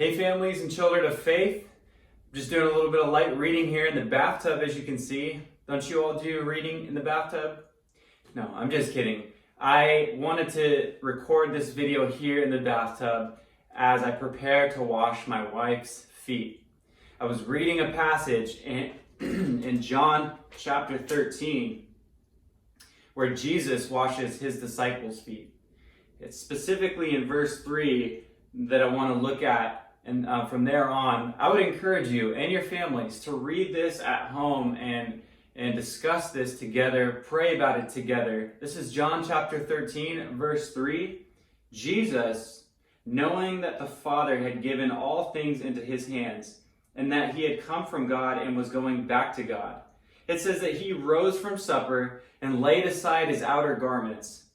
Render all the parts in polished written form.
Hey families and children of faith, just doing a little bit of light reading here in the bathtub, as you can see. Don't you all do reading in the bathtub? No, I'm just kidding. I wanted to record this video here in the bathtub as I prepare to wash my wife's feet. I was reading a passage in John chapter 13 where Jesus washes his disciples' feet. It's specifically in verse 3 that I want to look at. And from there on, I would encourage you and your families to read this at home and discuss this together, pray about it together. This is John chapter 13, verse 3. Jesus, knowing that the Father had given all things into his hands, and that he had come from God and was going back to God. It says that he rose from supper and laid aside his outer garments.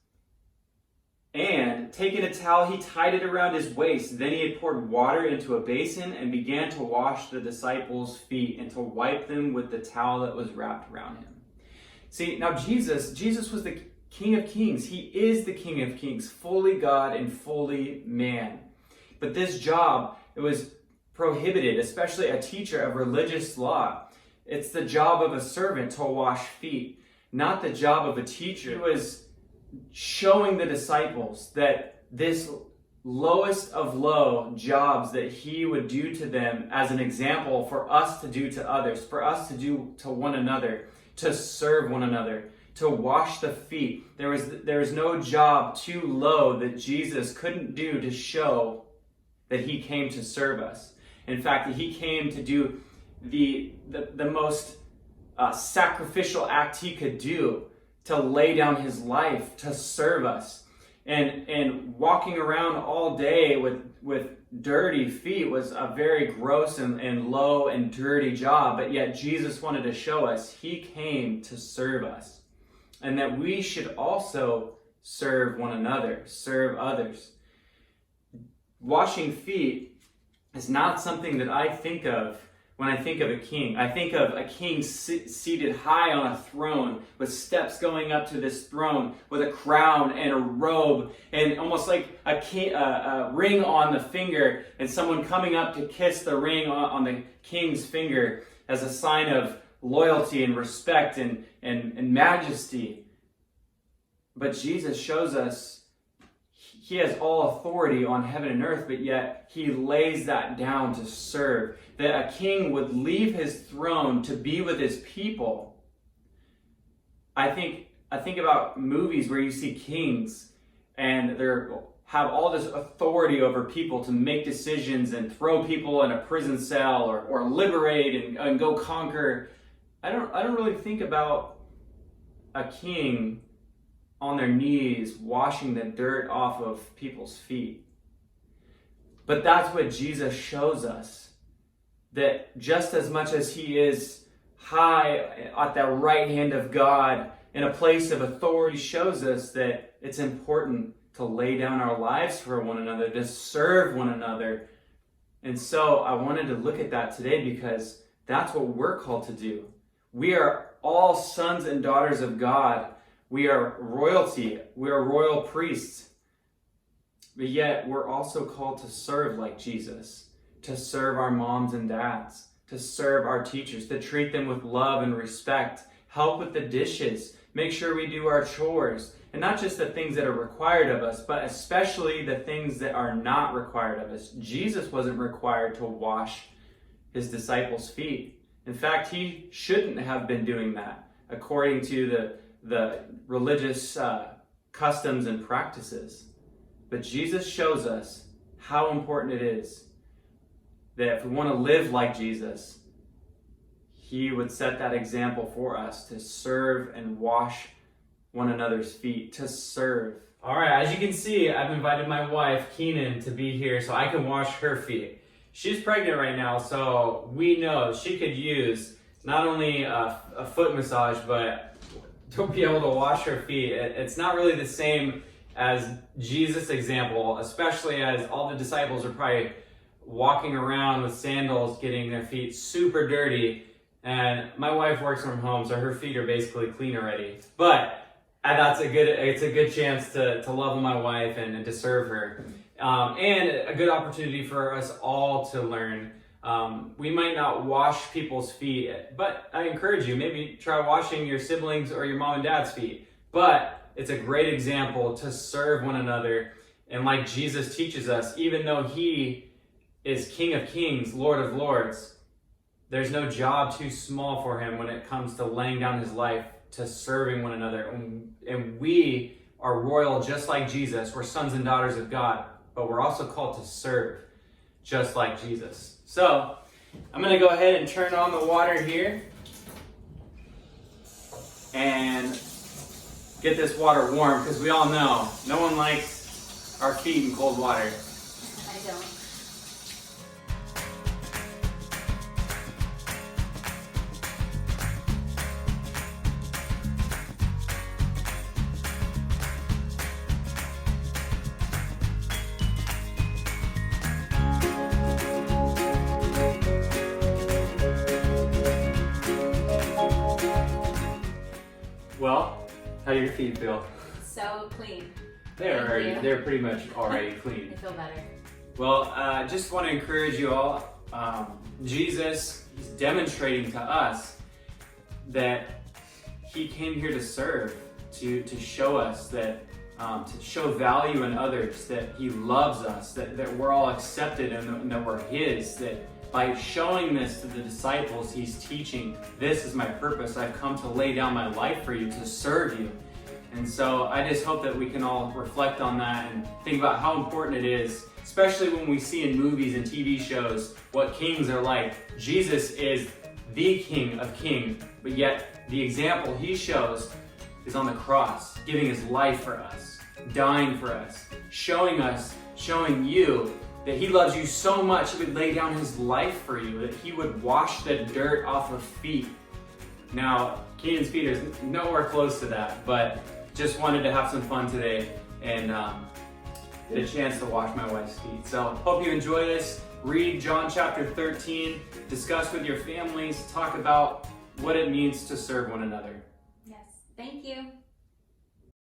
And taking a towel, he tied it around his waist. Then he had poured water into a basin and began to wash the disciples' feet and to wipe them with the towel that was wrapped around him. See, now Jesus was the King of Kings. He is the King of Kings, fully God and fully man. But this job, it was prohibited, especially a teacher of religious law. It's the job of a servant to wash feet, not the job of a teacher. It was showing the disciples that this lowest of low jobs that he would do to them as an example for us to do to others, for us to do to one another, to serve one another, to wash the feet. There was no job too low that Jesus couldn't do to show that he came to serve us. In fact, that he came to do the most sacrificial act he could do, to lay down his life to serve us. And walking around all day with dirty feet was a very gross and low and dirty job, but yet Jesus wanted to show us he came to serve us, and that we should also serve one another, serve others. Washing feet is not something that I think of when I think of a king. I think of a king seated high on a throne with steps going up to this throne with a crown and a robe and almost like a ring on the finger, and someone coming up to kiss the ring on the king's finger as a sign of loyalty and respect and majesty. But Jesus shows us he has all authority on heaven and earth, but yet he lays that down to serve. That a king would leave his throne to be with his people. I think about movies where you see kings and they have all this authority over people to make decisions and throw people in a prison cell or liberate and go conquer. I don't really think about a king on their knees washing the dirt off of people's feet. But that's what Jesus shows us. That just as much as he is high at the right hand of God in a place of authority, shows us that it's important to lay down our lives for one another, to serve one another. And so I wanted to look at that today because that's what we're called to do. We are all sons and daughters of God. We are royalty. We are royal priests. But yet we're also called to serve like Jesus, to serve our moms and dads, to serve our teachers, to treat them with love and respect, help with the dishes, make sure we do our chores, and not just the things that are required of us, but especially the things that are not required of us. Jesus wasn't required to wash his disciples' feet. In fact, he shouldn't have been doing that according to the religious customs and practices. But Jesus shows us how important it is that if we want to live like Jesus, he would set that example for us to serve and wash one another's feet, to serve. All right, as you can see, I've invited my wife, Keenan, to be here so I can wash her feet. She's pregnant right now, so we know she could use not only a foot massage, but to be able to wash her feet. It's not really the same as Jesus' example, especially as all the disciples are probably walking around with sandals, getting their feet super dirty. And my wife works from home, so her feet are basically clean already. But it's a good chance to love my wife and to serve her. and a good opportunity for us all to learn. We might not wash people's feet, but I encourage you, maybe try washing your siblings or your mom and dad's feet. But it's a great example to serve one another. And like Jesus teaches us, even though he is King of Kings, Lord of Lords, there's no job too small for him when it comes to laying down his life to serving one another. And we are royal just like Jesus. We're sons and daughters of God, but we're also called to serve just like Jesus. So I'm going to go ahead and turn on the water here and get this water warm, because we all know no one likes our feet in cold water. I don't. Well, how do your feet feel? So clean. They're pretty much already clean. I feel better. Well, I just want to encourage you all. Jesus is demonstrating to us that he came here to serve, to show us that, to show value in others, that he loves us, that we're all accepted and that we're his, that by showing this to the disciples, he's teaching, this is my purpose. I've come to lay down my life for you, to serve you. And so I just hope that we can all reflect on that and think about how important it is, especially when we see in movies and TV shows what kings are like. Jesus is the King of Kings, but yet the example he shows is on the cross, giving his life for us, dying for us, showing you that he loves you so much he would lay down his life for you, that he would wash the dirt off of feet. Now, Keenan's feet is nowhere close to that, but just wanted to have some fun today and get a chance to wash my wife's feet. So hope you enjoy this. Read John chapter 13, discuss with your families, talk about what it means to serve one another. Yes, thank you.